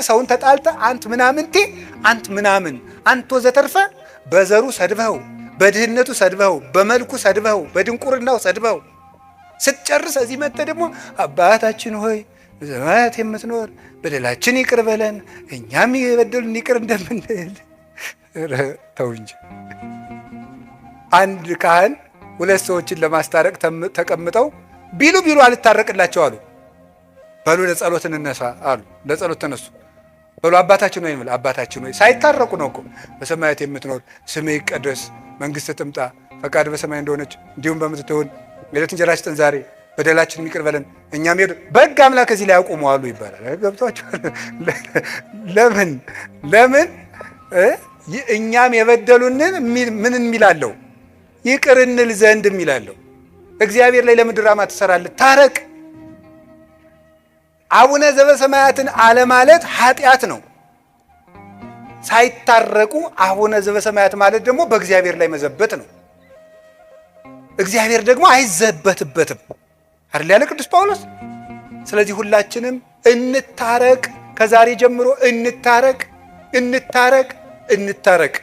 ሰውን ተጣልተ አንት ምናምንቴ አንት ምናምን አንተ ወዘተርፈ በዘሩ ሰድበው በድህነቱ ሰድበው በመልኩ ሰድበው በድንቁርናው ሰድበው ስትጨርስ እዚህ መጥተ ደግሞ አባታችን ሆይ በሰማያት የምትኖር በደላችን ይቅር በለን እኛም የበደሉን ይቅር እንደምንል። ተው እንጂ። አንድ ካህን ሁለት ሰዎችን ለማስታረቅ ተቀምጠው ቢሉ አልታረቅላቸው አሉ። በሉ ለጸሎት እንነሳ አሉ። ለጸሎት ተነሱ። በሉ አባታችን ሆይ እንበል። አባታችን ሆይ ሳይታረቁ ነው እኮ። በሰማያት የምትኖር ስምህ ይቀደስ፣ መንግሥትህ ትምጣ፣ ፈቃድ በሰማይ እንደሆነች እንዲሁም በምድር ትሁን። የዕለት እንጀራችንን ስጠን ዛሬ፣ በደላችንን ይቅር በለን እኛም በሕግ አምላክ እዚህ ላይ ያቆሙ አሉ ይባላል። ገብቷችኋል? ለምን እኛም የበደሉንን ምን የሚላለው ይቅር እንል ዘንድ የሚላለው። እግዚአብሔር ላይ ለምን ድራማ ትሰራለህ? ታረቅ። አቡነ ዘበሰማያትን አለማለት ኃጢአት ነው። ሳይታረቁ አቡነ ዘበሰማያት ማለት ደግሞ በእግዚአብሔር ላይ መዘበት ነው። እግዚአብሔር ደግሞ አይዘበትበትም አይደል ያለ ቅዱስ ጳውሎስ። ስለዚህ ሁላችንም እንታረቅ፣ ከዛሬ ጀምሮ እንታረቅ።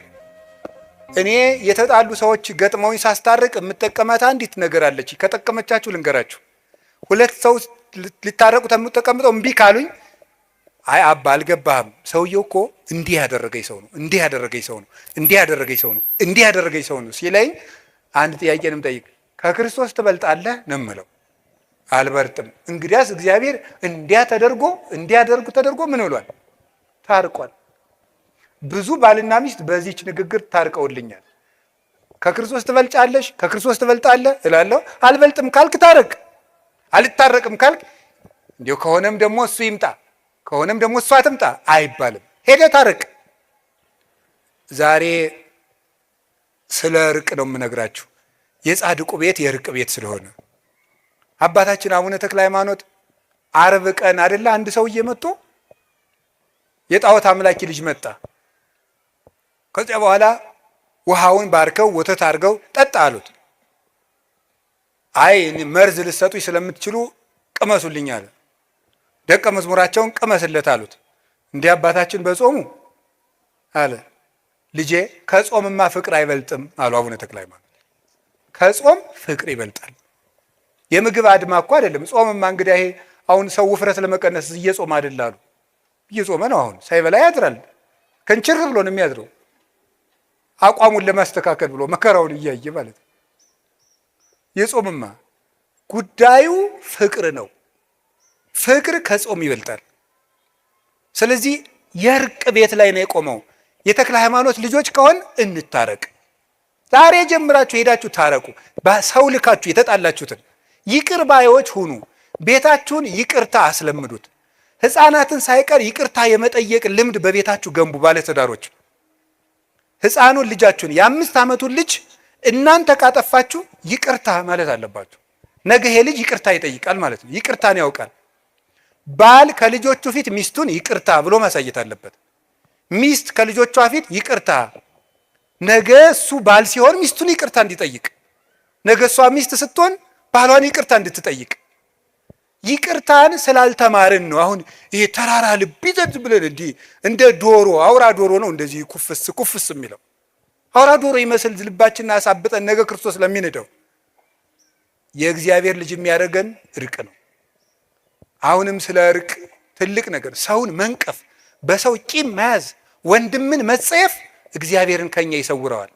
እኔ የተጣሉ ሰዎች ገጥመውኝ ሳስታርቅ የምጠቀማት አንዲት ነገር አለች። ከጠቀመቻችሁ ልንገራችሁ። ሁለት ሰው ሊታረቁ ተቀምጠው እምቢ ካሉኝ፣ አይ አባ አልገባህም፣ ሰውየው እኮ እንዲህ ያደረገኝ ሰው ነው ሲለኝ አንድ ጥያቄንም ጠይቅ፣ ከክርስቶስ ትበልጣለህ ነው የምለው። አልበልጥም። እንግዲያስ እግዚአብሔር እንዲያደርጉ ተደርጎ ምን ብሏል? ታርቋል። ብዙ ባልና ሚስት በዚህች ንግግር ታርቀውልኛል። ከክርስቶስ ትበልጫለሽ፣ ከክርስቶስ ትበልጣለህ እላለሁ። አልበልጥም ካልክ ታረቅ፣ አልታረቅም ካልክ እንዲሁ ከሆነም ደግሞ እሱ ይምጣ፣ ከሆነም ደግሞ እሷ ትምጣ አይባልም። ሄደህ ታረቅ። ዛሬ ስለ እርቅ ነው የምነግራችሁ። የጻድቁ ቤት የእርቅ ቤት ስለሆነ አባታችን አቡነ ተክለ ሃይማኖት ዓርብ ቀን አይደለ አንድ ሰውዬ መጥቶ የጣዖት አምላኪ ልጅ መጣ። ከዚያ በኋላ ውሃውን ባርከው ወተት አድርገው ጠጣ አሉት። አይ መርዝ ልትሰጡኝ ስለምትችሉ ቅመሱልኝ አለ። ደቀ መዝሙራቸውን ቅመስለት አሉት። እንዲህ አባታችን በጾሙ አለ። ልጄ ከጾምማ ፍቅር አይበልጥም አሉ አቡነ ተክለ ሃይማኖት። ከጾም ፍቅር ይበልጣል። የምግብ አድማ እኮ አይደለም። ጾምማ እንግዲህ ይሄ አሁን ሰው ውፍረት ለመቀነስ እየጾም አይደል አሉ። እየጾመ ነው አሁን። ሳይበላ ያድራል። ከንችር ብሎ ነው የሚያድረው። አቋሙን ለማስተካከል ብሎ መከራውን እያየ ማለት ነው። የጾምማ ጉዳዩ ፍቅር ነው። ፍቅር ከጾም ይበልጣል። ስለዚህ የእርቅ ቤት ላይ ነው የቆመው። የተክለ ሃይማኖት ልጆች ከሆን እንታረቅ። ዛሬ ጀምራችሁ ሄዳችሁ ታረቁ። ሰው ልካችሁ የተጣላችሁትን ይቅር ባዮች ሁኑ። ቤታችሁን ይቅርታ አስለምዱት። ሕፃናትን ሳይቀር ይቅርታ የመጠየቅ ልምድ በቤታችሁ ገንቡ። ባለትዳሮች ሕፃኑን ልጃችሁን የ5 ዓመቱን ልጅ እናንተ ካጠፋችሁ ይቅርታ ማለት አለባችሁ። ነገ ይሄ ልጅ ይቅርታ ይጠይቃል ማለት ነው። ይቅርታን ያውቃል። ባል ከልጆቹ ፊት ሚስቱን ይቅርታ ብሎ ማሳየት አለበት። ሚስት ከልጆቿ ፊት ይቅርታ፣ ነገ እሱ ባል ሲሆን ሚስቱን ይቅርታ እንዲጠይቅ፣ ነገ እሷ ሚስት ስትሆን ባሏን ይቅርታ እንድትጠይቅ። ይቅርታን ስላልተማርን ነው አሁን ይሄ ተራራ ልብ ይዘድ ብለን እንዲህ እንደ ዶሮ አውራ ዶሮ ነው እንደዚህ ኩፍስ የሚለው። አውራ ዶሮ ይመስል ልባችንን አሳብጠን ነገ ክርስቶስ ለሚንደው። የእግዚአብሔር ልጅ የሚያደርገን እርቅ ነው። አሁንም ስለ እርቅ ትልቅ ነገር፣ ሰውን መንቀፍ፣ በሰው ቂም መያዝ፣ ወንድምን መጸየፍ እግዚአብሔርን ከኛ ይሰውረዋል።